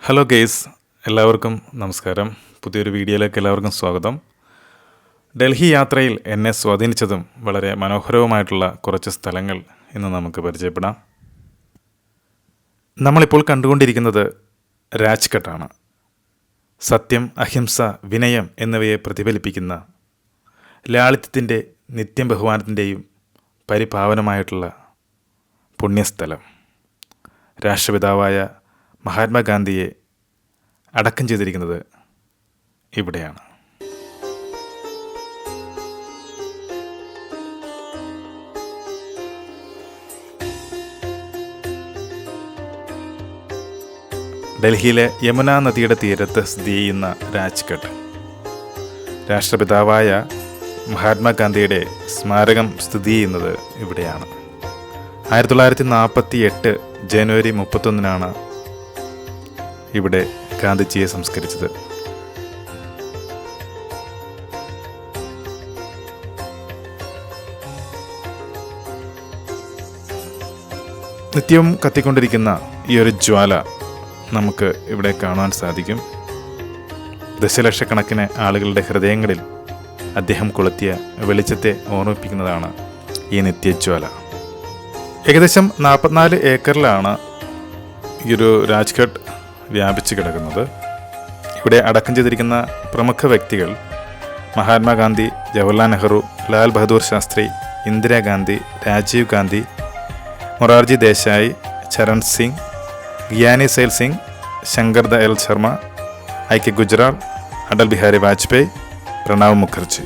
Hello guys, എല്ലാവർക്കും നമസ്കാരം. പുതിയൊരു വീഡിയോയിലേക്ക് എല്ലാവർക്കും സ്വാഗതം. ഡൽഹി യാത്രയിൽ എന്നെ സ്വാധീനിച്ചതും വളരെ മനോഹരവുമായിട്ടുള്ള കുറച്ച് സ്ഥലങ്ങൾ ഇന്ന് നമുക്ക് പരിചയപ്പെടാം. നമ്മളിപ്പോൾ കണ്ടുകൊണ്ടിരിക്കുന്നത് രാജ്ഘട്ടാണ്. സത്യം, അഹിംസ, വിനയം എന്നിവയെ പ്രതിഫലിപ്പിക്കുന്ന ലാളിത്യത്തിൻ്റെ, നിത്യം ബഹുമാനത്തിൻ്റെയും പരിപാവനമായിട്ടുള്ള പുണ്യസ്ഥലം. രാഷ്ട്രപിതാവായ മഹാത്മാഗാന്ധിയെ അടക്കം ചെയ്തിരിക്കുന്നത് ഇവിടെയാണ്. ഡൽഹിയിലെ യമുന നദിയുടെ തീരത്ത് സ്ഥിതി ചെയ്യുന്ന രാജ്ഘട്ട് രാഷ്ട്രപിതാവായ മഹാത്മാഗാന്ധിയുടെ സ്മാരകം സ്ഥിതി ചെയ്യുന്നത് ഇവിടെയാണ്. 1948 ജനുവരി 31 ഇവിടെ ഗാന്ധിജിയെ സംസ്കരിച്ചത്. നിത്യവും കത്തിക്കൊണ്ടിരിക്കുന്ന ഈ ഒരു ജ്വാല നമുക്ക് ഇവിടെ കാണാൻ സാധിക്കും. ദശലക്ഷക്കണക്കിന് ആളുകളുടെ ഹൃദയങ്ങളിൽ അദ്ദേഹം കൊളുത്തിയ വെളിച്ചത്തെ ഓർമ്മിപ്പിക്കുന്നതാണ് ഈ നിത്യജ്വാല. ഏകദേശം 44 ഏക്കറിലാണ് ഈ ഒരു രാജ്ഘട്ട് വ്യാപിച്ച് കിടക്കുന്നത്. ഇവിടെ അടക്കം ചെയ്തിരിക്കുന്ന പ്രമുഖ വ്യക്തികൾ മഹാത്മാഗാന്ധി, ജവഹർലാൽ നെഹ്റു, ലാൽ ബഹദൂർ ശാസ്ത്രി, ഇന്ദിരാഗാന്ധി, രാജീവ് ഗാന്ധി, മൊറാർജി ദേശായി, ചരൺ സിംഗ്, ഗ്യാനി സെയിൽ സിംഗ്, ശങ്കർ ദയാൽ ശർമ്മ, ഐ.കെ. ഗുജ്റാൾ, അടൽ ബിഹാരി വാജ്പേയി, പ്രണബ് മുഖർജി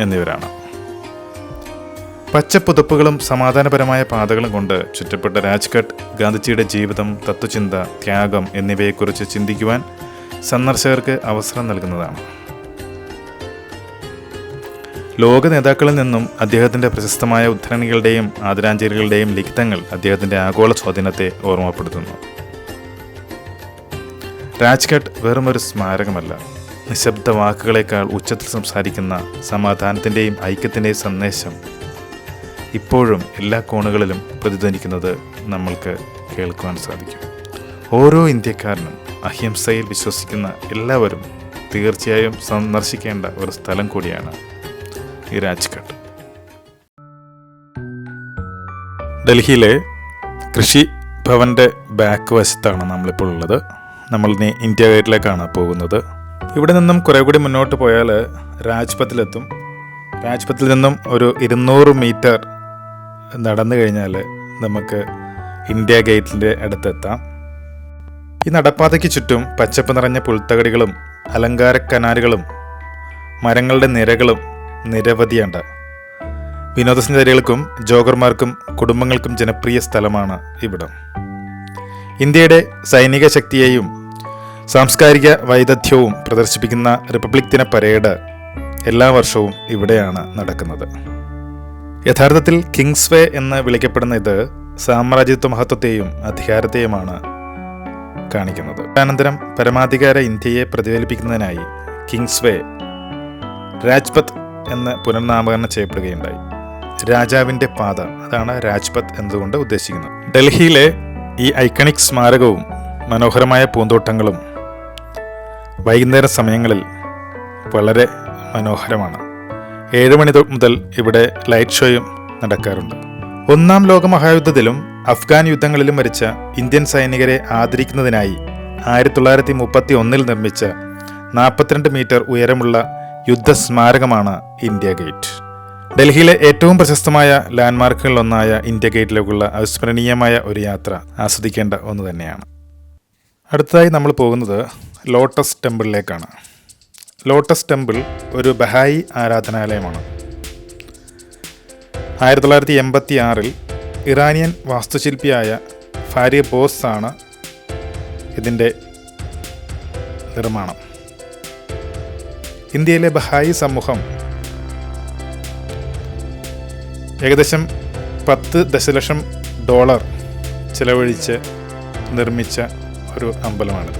എന്നിവരാണ്. പച്ചപ്പുതപ്പുകളും സമാധാനപരമായ പാതകളും കൊണ്ട് ചുറ്റപ്പെട്ട രാജ്ഘട്ട് ഗാന്ധിജിയുടെ ജീവിതം, തത്വചിന്ത, ത്യാഗം എന്നിവയെക്കുറിച്ച് ചിന്തിക്കുവാൻ സന്ദർശകർക്ക് അവസരം നൽകുന്നതാണ്. ലോക നേതാക്കളിൽ നിന്നും അദ്ദേഹത്തിൻ്റെ പ്രശസ്തമായ ഉദ്ധരണികളുടെയും ആദരാഞ്ജലികളുടെയും ലിഖിതങ്ങൾ അദ്ദേഹത്തിൻ്റെ ആഗോള സ്വാധീനത്തെ ഓർമ്മപ്പെടുത്തുന്നു. രാജ്ഘട്ട് വെറുമൊരു സ്മാരകമല്ല, നിശബ്ദ വാക്കുകളേക്കാൾ ഉച്ചത്തിൽ സംസാരിക്കുന്ന സമാധാനത്തിൻ്റെയും ഐക്യത്തിൻ്റെയും സന്ദേശം ഇപ്പോഴും എല്ലാ കോണുകളിലും പ്രതിധ്വനിക്കുന്നത് നമ്മൾക്ക് കേൾക്കുവാൻ സാധിക്കും. ഓരോ ഇന്ത്യക്കാരനും, അഹിംസയിൽ വിശ്വസിക്കുന്ന എല്ലാവരും തീർച്ചയായും സന്ദർശിക്കേണ്ട ഒരു സ്ഥലം കൂടിയാണ് ഈ രാജ്ഘട്ട്. ഡൽഹിയിലെ കൃഷി ഭവൻ്റെ ബാക്ക് വശത്താണ് നമ്മളിപ്പോൾ ഉള്ളത്. നമ്മളിനി ഇന്ത്യ ഗേറ്റിലേക്കാണ് പോകുന്നത്. ഇവിടെ നിന്നും കുറേ കൂടി മുന്നോട്ട് പോയാൽ രാജ്പഥിലെത്തും. രാജ്പഥിൽ നിന്നും ഒരു 200 മീറ്റർ നടന്നു കഴിഞ്ഞാൽ നമുക്ക് ഇന്ത്യ ഗേറ്റിൻ്റെ അടുത്തെത്താം. ഈ നടപ്പാതയ്ക്ക് ചുറ്റും പച്ചപ്പ് നിറഞ്ഞ പുൽത്തകടികളും അലങ്കാര കനാലുകളും മരങ്ങളുടെ നിരകളും നിരവധിയുണ്ട്. വിനോദസഞ്ചാരികൾക്കും ജോഗർമാർക്കും കുടുംബങ്ങൾക്കും ജനപ്രിയ സ്ഥലമാണ് ഇവിടം. ഇന്ത്യയുടെ സൈനിക ശക്തിയെയും സാംസ്കാരിക വൈദഗ്ധ്യവും പ്രദർശിപ്പിക്കുന്ന റിപ്പബ്ലിക് ദിന പരേഡ് എല്ലാ വർഷവും ഇവിടെയാണ് നടക്കുന്നത്. യഥാർത്ഥത്തിൽ കിങ്സ് വേ എന്ന് വിളിക്കപ്പെടുന്ന ഇത് സാമ്രാജ്യത്വ മഹത്വത്തെയും അധികാരത്തെയുമാണ് കാണിക്കുന്നത്. അനന്തരം പരമാധികാര ഇന്ത്യയെ പ്രതിഫലിപ്പിക്കുന്നതിനായി കിങ്സ് വേ രാജ്പഥ് എന്ന് പുനർനാമകരണം ചെയ്യപ്പെടുകയുണ്ടായി. രാജാവിൻ്റെ പാത, അതാണ് രാജ്പഥ് എന്നതുകൊണ്ട് ഉദ്ദേശിക്കുന്നത്. ഡൽഹിയിലെ ഈ ഐക്കണിക് സ്മാരകവും മനോഹരമായ പൂന്തോട്ടങ്ങളും വൈകുന്നേര സമയങ്ങളിൽ വളരെ മനോഹരമാണ്. 7 മണി മുതൽ ഇവിടെ ലൈറ്റ് ഷോയും നടക്കാറുണ്ട്. 1-ാം ലോക മഹായുദ്ധത്തിലും അഫ്ഗാൻ യുദ്ധങ്ങളിലും മരിച്ച ഇന്ത്യൻ സൈനികരെ ആദരിക്കുന്നതിനായി 1931 നിർമ്മിച്ച 42 മീറ്റർ ഉയരമുള്ള യുദ്ധസ്മാരകമാണ് ഇന്ത്യ ഗേറ്റ്. ഡൽഹിയിലെ ഏറ്റവും പ്രശസ്തമായ ലാൻഡ്മാർക്കുകളിലൊന്നായ ഇന്ത്യ ഗേറ്റിലേക്കുള്ള അവിസ്മരണീയമായ ഒരു യാത്ര ആസ്വദിക്കേണ്ട ഒന്ന് തന്നെയാണ്. അടുത്തതായി നമ്മൾ പോകുന്നത് ലോട്ടസ് ടെമ്പിളിലേക്കാണ്. ലോട്ടസ് ടെമ്പിൾ ഒരു ബഹായി ആരാധനാലയമാണ്. 1986 ഇറാനിയൻ വാസ്തുശില്പിയായ ഫാരിയ ബോസ് ആണ് ഇതിൻ്റെ നിർമ്മാണം. ഇന്ത്യയിലെ ബഹായി സമൂഹം ഏകദേശം $10 ദശലക്ഷം ചിലവഴിച്ച് നിർമ്മിച്ച ഒരു അമ്പലമാണിത്.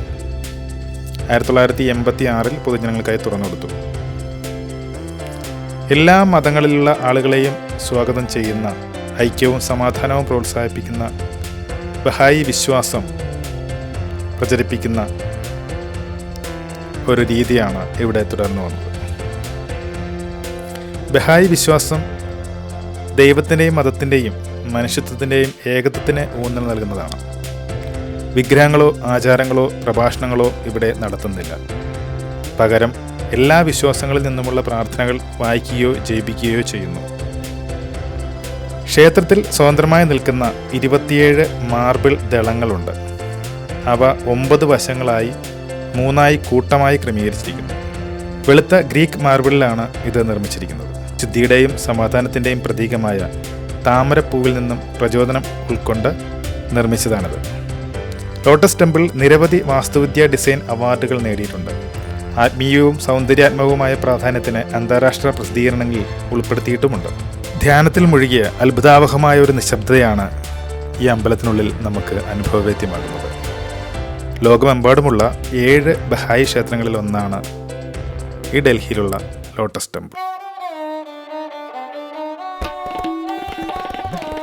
1986 പൊതുജനങ്ങൾക്കായി തുറന്നുകൊടുത്തു. എല്ലാ മതങ്ങളിലുള്ള ആളുകളെയും സ്വാഗതം ചെയ്യുന്ന, ഐക്യവും സമാധാനവും പ്രോത്സാഹിപ്പിക്കുന്ന ബഹായി വിശ്വാസം പ്രചരിപ്പിക്കുന്ന ഒരു രീതിയാണ് ഇവിടെ തുടർന്നു വന്നത്. ബഹായി വിശ്വാസം ദൈവത്തിൻ്റെയും മതത്തിൻ്റെയും മനുഷ്യത്വത്തിൻ്റെയും ഏകത്വത്തിന് ഊന്നൽ നൽകുന്നതാണ്. വിഗ്രഹങ്ങളോ ആചാരങ്ങളോ പ്രഭാഷണങ്ങളോ ഇവിടെ നടത്തുന്നില്ല. പകരം എല്ലാ വിശ്വാസങ്ങളിൽ നിന്നുമുള്ള പ്രാർത്ഥനകൾ വായിക്കുകയോ ജപിക്കുകയോ ചെയ്യുന്നു. ക്ഷേത്രത്തിൽ സ്വതന്ത്രമായി നിൽക്കുന്ന 27 മാർബിൾ ദളങ്ങളുണ്ട്. അവ 9 വശങ്ങളായി 3 കൂട്ടമായി ക്രമീകരിച്ചിരിക്കുന്നു. വെളുത്ത ഗ്രീക്ക് മാർബിളിലാണ് ഇത് നിർമ്മിച്ചിരിക്കുന്നത്. ശുദ്ധിയുടെയും സമാധാനത്തിൻ്റെയും പ്രതീകമായ താമരപ്പൂവിൽ നിന്നും പ്രചോദനം ഉൾക്കൊണ്ട് നിർമ്മിച്ചതാണിത്. ലോട്ടസ് ടെമ്പിൾ നിരവധി വാസ്തുവിദ്യാ ഡിസൈൻ അവാർഡുകൾ നേടിയിട്ടുണ്ട്. ആത്മീയവും സൗന്ദര്യാത്മകവുമായ പ്രാധാന്യത്തിന് അന്താരാഷ്ട്ര പ്രസിദ്ധീകരണങ്ങളിൽ ഉൾപ്പെടുത്തിയിട്ടുമുണ്ട്. ധ്യാനത്തിൽ മുഴുകിയ അത്ഭുതാവഹമായ ഒരു നിശബ്ദതയാണ് ഈ അമ്പലത്തിനുള്ളിൽ നമുക്ക് അനുഭവവേദ്യമാകുന്നത്. ലോകമെമ്പാടുമുള്ള 7 ബഹായി ക്ഷേത്രങ്ങളിൽ ഒന്നാണ് ഈ ഡൽഹിയിലുള്ള ലോട്ടസ് ടെമ്പിൾ.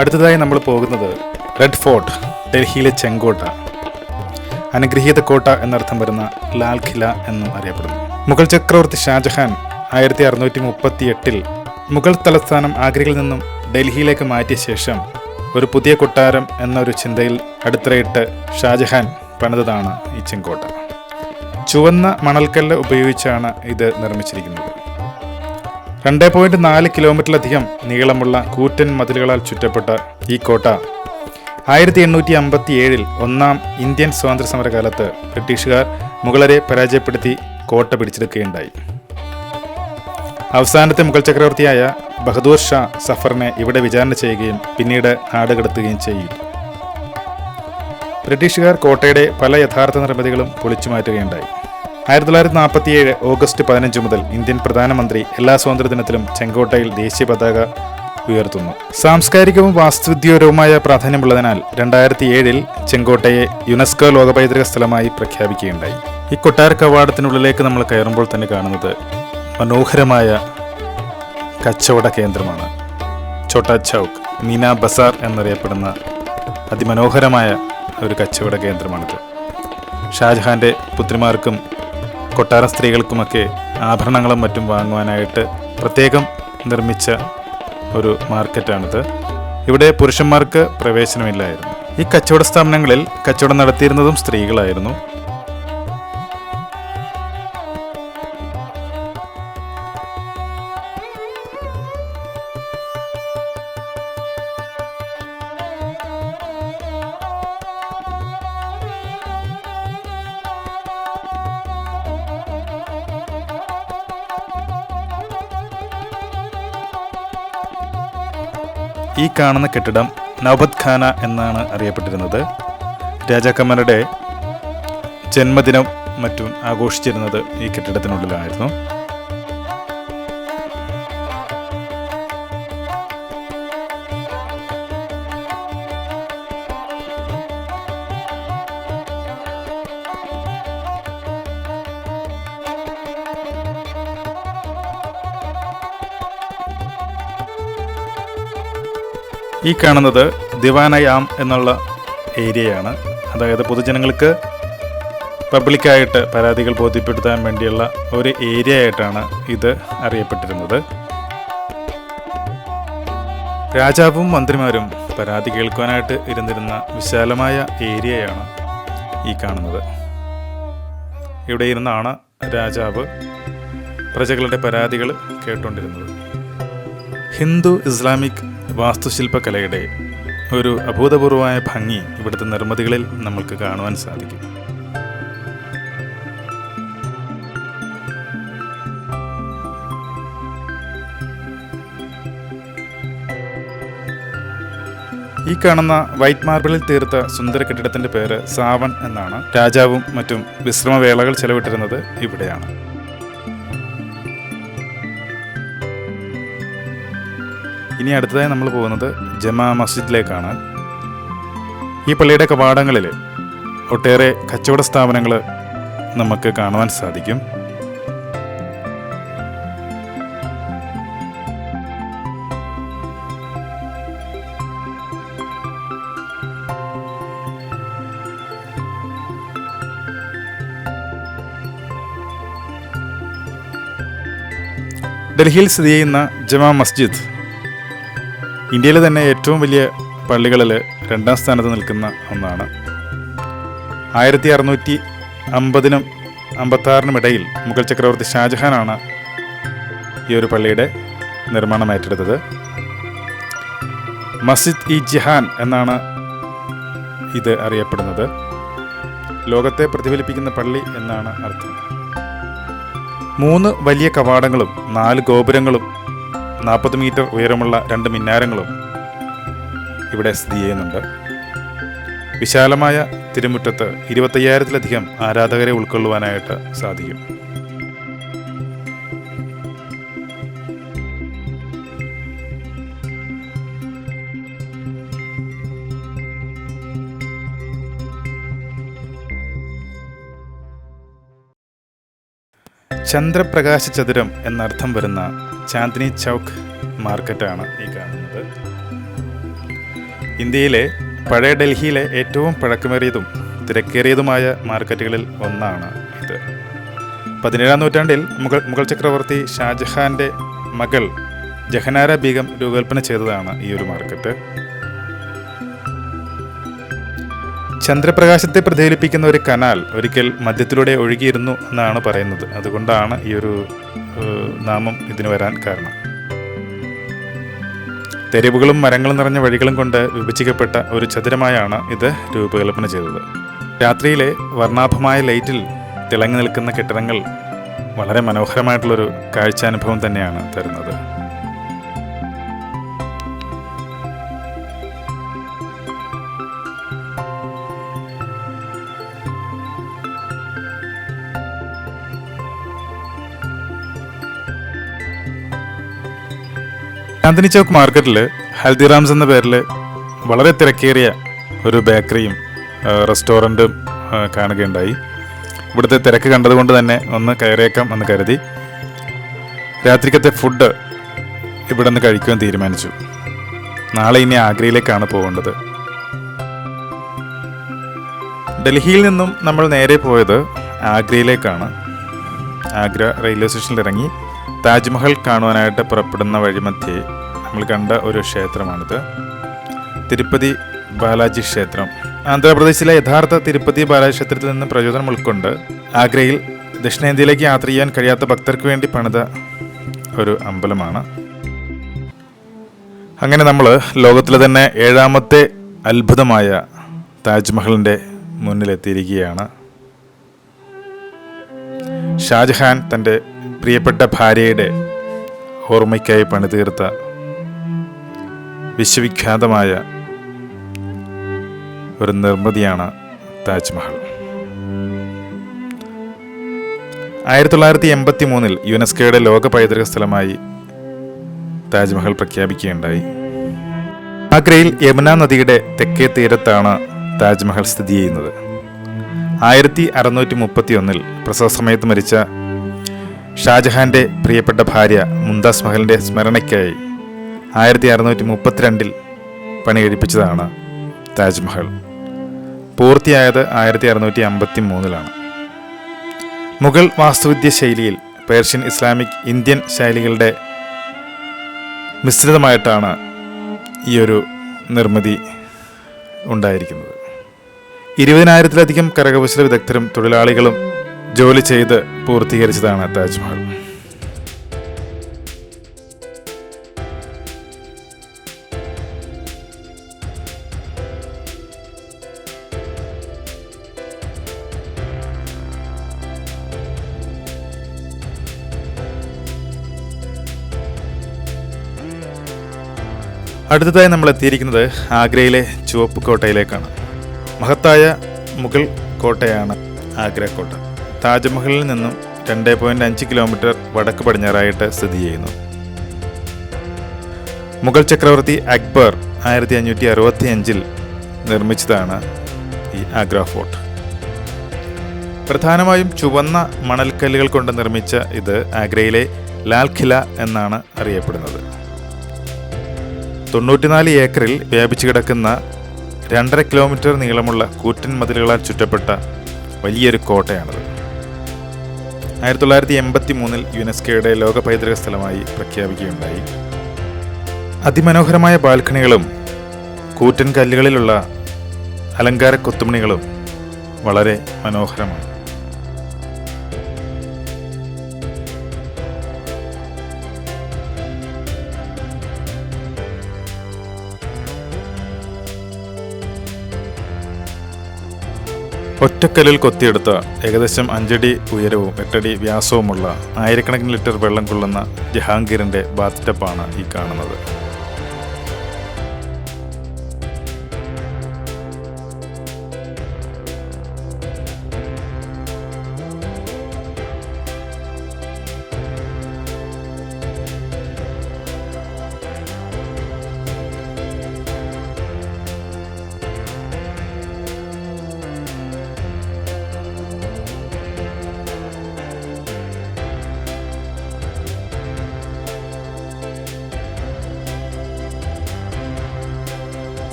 അടുത്തതായി നമ്മൾ പോകുന്നത് റെഡ് ഫോർട്ട്, ഡൽഹിയിലെ ചെങ്കോട്ട, അനുഗ്രഹീത കോട്ട എന്നർത്ഥം വരുന്ന ലാൽ ഖില എന്നും അറിയപ്പെടുന്നു. മുഗൾ ചക്രവർത്തി ഷാജഹാൻ 1638 മുഗൾ തലസ്ഥാനം ആഗ്രയിൽ നിന്നും ഡൽഹിയിലേക്ക് മാറ്റിയ ശേഷം ഒരു പുതിയ കൊട്ടാരം എന്നൊരു ചിന്തയിൽ അടിത്തറയിട്ട് ഷാജഹാൻ പണിതതാണ് ഈ ചെങ്കോട്ട. ചുവന്ന മണൽക്കല്ല് ഉപയോഗിച്ചാണ് ഇത് നിർമ്മിച്ചിരിക്കുന്നത്. 2.4 കിലോമീറ്ററിലധികം നീളമുള്ള കൂറ്റൻ മതിലുകളാൽ ചുറ്റപ്പെട്ട ഈ കോട്ട 1857 ഒന്നാം ഇന്ത്യൻ സ്വാതന്ത്ര്യ സമരകാലത്ത് ബ്രിട്ടീഷുകാർ മുഗളരെ പരാജയപ്പെടുത്തി കോട്ട പിടിച്ചെടുക്കുകയുണ്ടായി. അവസാനത്തെ മുഗൾ ചക്രവർത്തിയായ ബഹദൂർ ഷാ സഫറിനെ ഇവിടെ വിചാരണ ചെയ്യുകയും പിന്നീട് നാടുകടത്തുകയും ചെയ്യും. ബ്രിട്ടീഷുകാർ കോട്ടയുടെ പല യഥാർത്ഥ നിർമ്മിതികളും പൊളിച്ചു മാറ്റുകയുണ്ടായി. 1947 ഓഗസ്റ്റ് 15 മുതൽ ഇന്ത്യൻ പ്രധാനമന്ത്രി എല്ലാ സ്വാതന്ത്ര്യദിനത്തിലും ചെങ്കോട്ടയിൽ ദേശീയ പതാക ഉയർത്തുന്നു. സാംസ്കാരികവും വാസ്തുവിദ്യാപരവുമായ പ്രാധാന്യമുള്ളതിനാൽ 2007 ചെങ്കോട്ടയെ യുനെസ്കോ ലോക പൈതൃക സ്ഥലമായി പ്രഖ്യാപിക്കുകയുണ്ടായി. ഈ കൊട്ടാര കവാടത്തിനുള്ളിലേക്ക് നമ്മൾ കയറുമ്പോൾ തന്നെ കാണുന്നത് മനോഹരമായ കച്ചവട കേന്ദ്രമാണ്. ഛോട്ടാ ചൗക്ക്, മീന ബസാർ എന്നറിയപ്പെടുന്ന അതിമനോഹരമായ ഒരു കച്ചവട കേന്ദ്രമാണിത്. ഷാജഹാന്റെ പുത്രിമാർക്കും കൊട്ടാര സ്ത്രീകൾക്കുമൊക്കെ ആഭരണങ്ങളും മറ്റും വാങ്ങുവാനായിട്ട് പ്രത്യേകം നിർമ്മിച്ച ഒരു മാർക്കറ്റാണിത്. ഇവിടെ പുരുഷന്മാർക്ക് പ്രവേശനമില്ലായിരുന്നു. ഈ കച്ചവട സ്ഥാപനങ്ങളിൽ കച്ചവടം നടത്തിയിരുന്നതും സ്ത്രീകളായിരുന്നു. ഈ കാണുന്ന കെട്ടിടം നൗബത് ഖാന എന്നാണ് അറിയപ്പെട്ടിരുന്നത്. രാജാക്കന്മാരുടെ ജന്മദിനം മറ്റും ആഘോഷിച്ചിരുന്നത് ഈ കെട്ടിടത്തിനുള്ളിലായിരുന്നു. ഈ കാണുന്നത് ദിവാനയാം എന്നുള്ള ഏരിയയാണ്. അതായത് പൊതുജനങ്ങൾക്ക് പബ്ലിക്കായിട്ട് പരാതികൾ ബോധ്യപ്പെടുത്താൻ വേണ്ടിയുള്ള ഒരു ഏരിയ ആയിട്ടാണ് ഇത് അറിയപ്പെട്ടിരുന്നത്. രാജാവും മന്ത്രിമാരും പരാതി കേൾക്കുവാനായിട്ട് ഇരുന്നിരുന്ന വിശാലമായ ഏരിയയാണ് ഈ കാണുന്നത്. ഇവിടെ ഇരുന്നാണ് രാജാവ് പ്രജകളുടെ പരാതികൾ കേട്ടുകൊണ്ടിരുന്നത്. ഹിന്ദു ഇസ്ലാമിക് വാസ്തുശില്പകലയുടെ ഒരു അഭൂതപൂർവമായ ഭംഗി ഇവിടുത്തെ നിർമ്മിതികളിൽ നമുക്ക് കാണുവാൻ സാധിക്കും. ഈ കാണുന്ന വൈറ്റ് മാർബിളിൽ തീർത്ത സുന്ദര കെട്ടിടത്തിന്റെ പേര് സാവൺ എന്നാണ്. രാജാവും മറ്റും വിശ്രമവേളകൾ ചെലവിട്ടിരുന്നത് ഇവിടെയാണ്. ഇനി അടുത്തതായി നമ്മൾ പോകുന്നത് ജമാ മസ്ജിദിലേക്കാണ്. ഈ പള്ളിയുടെ കവാടങ്ങളിൽ ഒട്ടേറെ കച്ചവട സ്ഥാപനങ്ങൾ നമുക്ക് കാണുവാൻ സാധിക്കും. ഡൽഹിയിൽ സ്ഥിതി ചെയ്യുന്ന ജമാ മസ്ജിദ് ഇന്ത്യയിലെ തന്നെ ഏറ്റവും വലിയ പള്ളികളിൽ 2ാം സ്ഥാനത്ത് നിൽക്കുന്ന ഒന്നാണ്. 1650-നും 56-നും ഇടയിൽ മുഗൾ ചക്രവർത്തി ഷാജഹാനാണ് ഈ ഒരു പള്ളിയുടെ നിർമ്മാണം ഏറ്റെടുത്തത്. മസ്ജിദ് ഇ ജഹാൻ എന്നാണ് ഇത് അറിയപ്പെടുന്നത്. ലോകത്തെ പ്രതിഫലിപ്പിക്കുന്ന പള്ളി എന്നാണ് അർത്ഥം. 3 വലിയ കവാടങ്ങളും 4 ഗോപുരങ്ങളും 40 മീറ്റർ ഉയരമുള്ള 2 മിനാരങ്ങളും ഇവിടെ സ്ഥിതി ചെയ്യുന്നുണ്ട്. വിശാലമായ തിരുമുറ്റത്ത് 25,000-ലധികം ആരാധകരെ ഉൾക്കൊള്ളുവാനായിട്ട് സാധിക്കും. ചന്ദ്രപ്രകാശ ചതുരം എന്നർത്ഥം വരുന്ന ചാന്ദിനി ചൗക്ക് മാർക്കറ്റാണ് ഈ കാണുന്നത്. ഇന്ത്യയിലെ പഴയ ഡൽഹിയിലെ ഏറ്റവും പഴക്കമേറിയതും തിരക്കേറിയതുമായ മാർക്കറ്റുകളിൽ ഒന്നാണ് ഇത്. 17-ാം നൂറ്റാണ്ടിൽ മുഗൾ ചക്രവർത്തി ഷാജഹാൻ്റെ മകൾ ജഹനാര ബീഗം രൂപകൽപ്പന ചെയ്തതാണ് ഈ ഒരു മാർക്കറ്റ്. ചന്ദ്രപ്രകാശത്തെ പ്രതിഫലിപ്പിക്കുന്ന ഒരു കനാൽ ഒരിക്കൽ മധ്യത്തിലൂടെ ഒഴുകിയിരുന്നു എന്നാണ് പറയുന്നത്. അതുകൊണ്ടാണ് ഈ ഒരു നാമം ഇതിന് വരാൻ കാരണം. തെരുവുകളും മരങ്ങളും നിറഞ്ഞ വഴികളും കൊണ്ട് വിഭജിക്കപ്പെട്ട ഒരു ചതുരമായാണ് ഇത് രൂപകൽപ്പന ചെയ്തത്. രാത്രിയിലെ വർണ്ണാഭമായ ലൈറ്റിൽ തിളങ്ങി നിൽക്കുന്ന കെട്ടിടങ്ങൾ വളരെ മനോഹരമായിട്ടുള്ളൊരു കാഴ്ചാനുഭവം തന്നെയാണ് തരുന്നത്. ചാന്ദിനി ചൗക്ക് മാർക്കറ്റിൽ ഹൽദിറാംസ് എന്ന പേരിൽ വളരെ തിരക്കേറിയ ഒരു ബേക്കറിയും റെസ്റ്റോറൻറ്റും കാണുകയുണ്ടായി. ഇവിടുത്തെ തിരക്ക് കണ്ടതുകൊണ്ട് തന്നെ ഒന്ന് കയറിയേക്കാം എന്ന് കരുതി രാത്രിക്കത്തെ ഫുഡ് ഇവിടെ നിന്ന് കഴിക്കുവാൻ തീരുമാനിച്ചു. നാളെ ഇനി ആഗ്രയിലേക്കാണ് പോകേണ്ടത്. ഡൽഹിയിൽ നിന്നും നമ്മൾ നേരെ പോയത് ആഗ്രയിലേക്കാണ്. ആഗ്ര റെയിൽവേ സ്റ്റേഷനിൽ ഇറങ്ങി താജ്മഹൽ കാണുവാനായിട്ട് പുറപ്പെടുന്ന വഴിമധ്യേ നമ്മൾ കണ്ട ഒരു ക്ഷേത്രമാണിത്. തിരുപ്പതി ബാലാജി ക്ഷേത്രം. ആന്ധ്രാപ്രദേശിലെ യഥാർത്ഥ തിരുപ്പതി ബാലാജി ക്ഷേത്രത്തിൽ നിന്ന് പ്രചോദനം ഉൾക്കൊണ്ട് ആഗ്രയിൽ ദക്ഷിണേന്ത്യയിലേക്ക് യാത്ര ചെയ്യാൻ കഴിയാത്ത ഭക്തർക്ക് വേണ്ടി പണിത ഒരു അമ്പലമാണ്. അങ്ങനെ നമ്മൾ ലോകത്തിലെ തന്നെ 7ാമത്തെ അത്ഭുതമായ താജ്മഹലിൻ്റെ മുന്നിലെത്തിയിരിക്കുകയാണ്. ഷാജഹാൻ തൻ്റെ പ്രിയപ്പെട്ട ഭാര്യയുടെ ഓർമ്മയ്ക്കായി പണിതീർത്ത വിശ്വവിഖ്യാതമായ ഒരു നിർമ്മിതിയാണ് താജ്മഹൽ. 1983-ൽ യുനെസ്കോയുടെ ലോക പൈതൃക സ്ഥലമായി താജ്മഹൽ പ്രഖ്യാപിക്കുകയുണ്ടായി. ആഗ്രയിൽ യമുന നദിയുടെ തെക്കേ തീരത്താണ് താജ്മഹൽ സ്ഥിതി ചെയ്യുന്നത്. 1631-ൽ പ്രസവ സമയത്ത് മരിച്ച ഷാജഹാൻ്റെ പ്രിയപ്പെട്ട ഭാര്യ മുംതാസ് മഹലിൻ്റെ സ്മരണയ്ക്കായി 1632-ൽ പണി കഴിപ്പിച്ചതാണ് താജ്മഹൽ. പൂർത്തിയായത് 1653-ലാണ്. മുഗൾ വാസ്തുവിദ്യ ശൈലിയിൽ പേർഷ്യൻ, ഇസ്ലാമിക്, ഇന്ത്യൻ ശൈലികളുടെ മിശ്രിതമായിട്ടാണ് ഈ ഒരു നിർമ്മിതി ഉണ്ടായിരിക്കുന്നത്. 20,000-ലധികം കരകൗശല വിദഗ്ധരും തൊഴിലാളികളും ജോലി ചെയ്ത് പൂർത്തീകരിച്ചതാണ് താജ്മഹൽ. അടുത്തതായി നമ്മൾ എത്തിയിരിക്കുന്നത് ആഗ്രയിലെ ചുവപ്പ് കോട്ടയിലേക്കാണ്. മഹത്തായ മുഗൾ കോട്ടയാണ് ആഗ്ര കോട്ട. താജ്മഹലിൽ നിന്നും 2.5 കിലോമീറ്റർ വടക്ക് പടിഞ്ഞാറായിട്ട് സ്ഥിതി ചെയ്യുന്നു. മുഗൾ ചക്രവർത്തി അക്ബർ 1565-ൽ നിർമ്മിച്ചതാണ് ഈ ആഗ്ര ഫോർട്ട്. പ്രധാനമായും ചുവന്ന മണൽക്കല്ലുകൾ കൊണ്ട് നിർമ്മിച്ച ഇത് ആഗ്രയിലെ ലാൽ ഖില എന്നാണ് അറിയപ്പെടുന്നത്. 94 ഏക്കറിൽ വ്യാപിച്ചു കിടക്കുന്ന 2.5 കിലോമീറ്റർ നീളമുള്ള കൂറ്റൻ മതിലുകളാൽ ചുറ്റപ്പെട്ട വലിയൊരു കോട്ടയാണത്. 1983 യുനെസ്കോയുടെ ലോക പൈതൃക സ്ഥലമായി പ്രഖ്യാപിക്കുകയുണ്ടായി. അതിമനോഹരമായ ബാൽക്കണികളും കൂറ്റൻ കല്ലുകളിലുള്ള അലങ്കാര കൊത്തുമണികളും വളരെ മനോഹരമാണ്. ഒറ്റക്കല്ലിൽ കൊത്തിയെടുത്ത ഏകദേശം 5 അടി ഉയരവും 8 അടി വ്യാസവുമുള്ള ആയിരക്കണക്കിന് ലിറ്റർ വെള്ളം കൊള്ളുന്ന ജഹാംഗീറിൻ്റെ ബാത്ത് ടബാണ് ഈ കാണുന്നത്.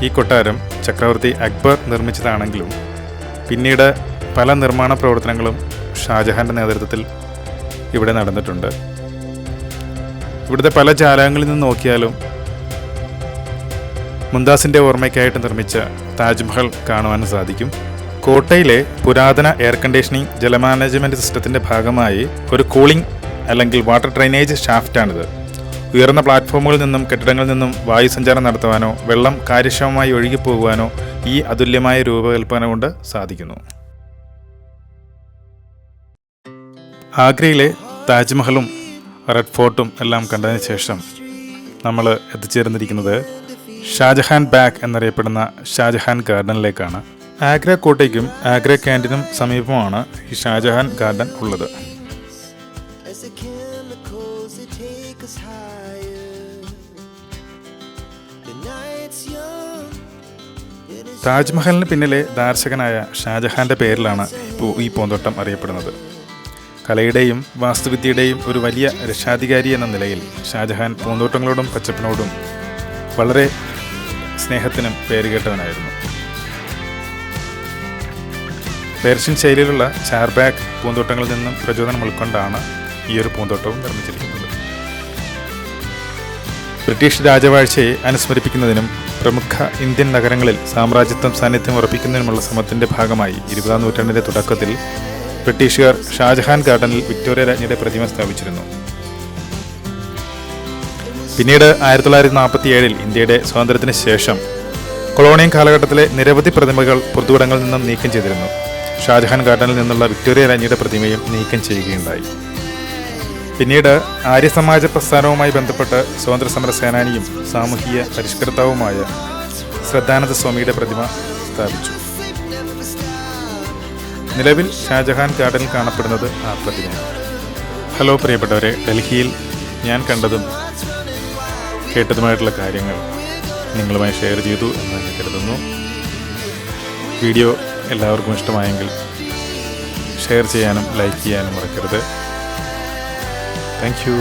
ഈ കൊട്ടാരം ചക്രവർത്തി അക്ബർ നിർമ്മിച്ചതാണെങ്കിലും പിന്നീട് പല നിർമ്മാണ പ്രവർത്തനങ്ങളും ഷാജഹാൻ്റെ നേതൃത്വത്തിൽ ഇവിടെ നടന്നിട്ടുണ്ട്. ഇവിടുത്തെ പല ജാലകങ്ങളിൽ നിന്ന് നോക്കിയാലും മുംതാസിൻ്റെ ഓർമ്മയ്ക്കായിട്ട് നിർമ്മിച്ച താജ്മഹൽ കാണുവാൻ സാധിക്കും. കോട്ടയിലെ പുരാതന എയർ കണ്ടീഷനിങ് ജല മാനേജ്മെൻറ്റ് സിസ്റ്റത്തിൻ്റെ ഭാഗമായി ഒരു കൂളിംഗ് അല്ലെങ്കിൽ വാട്ടർ ഡ്രെയിനേജ് ഷാഫ്റ്റാണിത്. ഉയർന്ന പ്ലാറ്റ്ഫോമുകളിൽ നിന്നും കെട്ടിടങ്ങളിൽ നിന്നും വായുസഞ്ചാരം നടത്തുവാനോ വെള്ളം കാര്യക്ഷമമായി ഒഴുകിപ്പോകുവാനോ ഈ അതുല്യമായ രൂപകൽപ്പന കൊണ്ട് സാധിക്കുന്നു. ആഗ്രയിലെ താജ്മഹലും റെഡ് ഫോർട്ടും എല്ലാം കണ്ടതിന് ശേഷം നമ്മൾ എത്തിച്ചേർന്നിരിക്കുന്നത് ഷാജഹാൻ ബാഗ് എന്നറിയപ്പെടുന്ന ഷാജഹാൻ ഗാർഡനിലേക്കാണ്. ആഗ്ര കോട്ടയ്ക്കും ആഗ്ര ക്യാൻറ്റീനും സമീപമാണ് ഈ ഷാജഹാൻ ഗാർഡൻ ഉള്ളത്. താജ്മഹലിന് പിന്നിലെ ദാർശകനായ ഷാജഹാൻ്റെ പേരിലാണ് ഈ പൂന്തോട്ടം അറിയപ്പെടുന്നത്. കലയുടെയും വാസ്തുവിദ്യയുടെയും ഒരു വലിയ രക്ഷാധികാരി എന്ന നിലയിൽ ഷാജഹാൻ പൂന്തോട്ടങ്ങളോടും പച്ചപ്പിനോടും വളരെ സ്നേഹത്തിനും പേരുകേട്ടവനായിരുന്നു. പേർഷ്യൻ ശൈലിയിലുള്ള ചാർബാഗ് പൂന്തോട്ടങ്ങളിൽ നിന്നും പ്രചോദനം ഉൾക്കൊണ്ടാണ് ഈ ഒരു പൂന്തോട്ടവും നിർമ്മിച്ചിരിക്കുന്നത്. ബ്രിട്ടീഷ് രാജവാഴ്ചയെ അനുസ്മരിപ്പിക്കുന്നതിനും പ്രമുഖ ഇന്ത്യൻ നഗരങ്ങളിൽ സാമ്രാജ്യത്വം സാന്നിധ്യം ഉറപ്പിക്കുന്നതിനുമുള്ള ശ്രമത്തിൻ്റെ ഭാഗമായി 20-ാം നൂറ്റാണ്ടിൻ്റെ തുടക്കത്തിൽ ബ്രിട്ടീഷുകാർ ഷാജഹാൻ ഗാർഡനിൽ വിക്ടോറിയ രാജ്ഞിയുടെ പ്രതിമ സ്ഥാപിച്ചിരുന്നു. പിന്നീട് 1947 ഇന്ത്യയുടെ സ്വാതന്ത്ര്യത്തിന് ശേഷം കൊളോണിയൽ കാലഘട്ടത്തിലെ നിരവധി പ്രതിമകൾ പൊതുവിടങ്ങളിൽ നിന്നും നീക്കം ചെയ്തിരുന്നു. ഷാജഹാൻ ഗാർഡനിൽ നിന്നുള്ള വിക്ടോറിയ രാജ്ഞിയുടെ പ്രതിമയും നീക്കം ചെയ്യുകയുണ്ടായി. പിന്നീട് ആര്യസമാജ പ്രസ്ഥാനവുമായി ബന്ധപ്പെട്ട് സ്വാതന്ത്ര്യസമര സേനാനിയും സാമൂഹിക പരിഷ്കർത്താവുമായ ശ്രദ്ധാനന്ദ സ്വാമിയുടെ പ്രതിമ സ്ഥാപിച്ചു. നിലവിൽ ഷാജഹാൻ ഗാർഡനിൽ കാണപ്പെടുന്നത് ആ പ്രതിമയാണ്. ഹലോ പ്രിയപ്പെട്ടവരെ, ഡൽഹിയിൽ ഞാൻ കണ്ടതും കേട്ടതുമായിട്ടുള്ള കാര്യങ്ങൾ നിങ്ങളുമായി ഷെയർ ചെയ്തു എന്ന് ഞാൻ കരുതുന്നു. വീഡിയോ എല്ലാവർക്കും ഇഷ്ടമായെങ്കിൽ ഷെയർ ചെയ്യാനും ലൈക്ക് ചെയ്യാനും മറക്കരുത്. Thank you.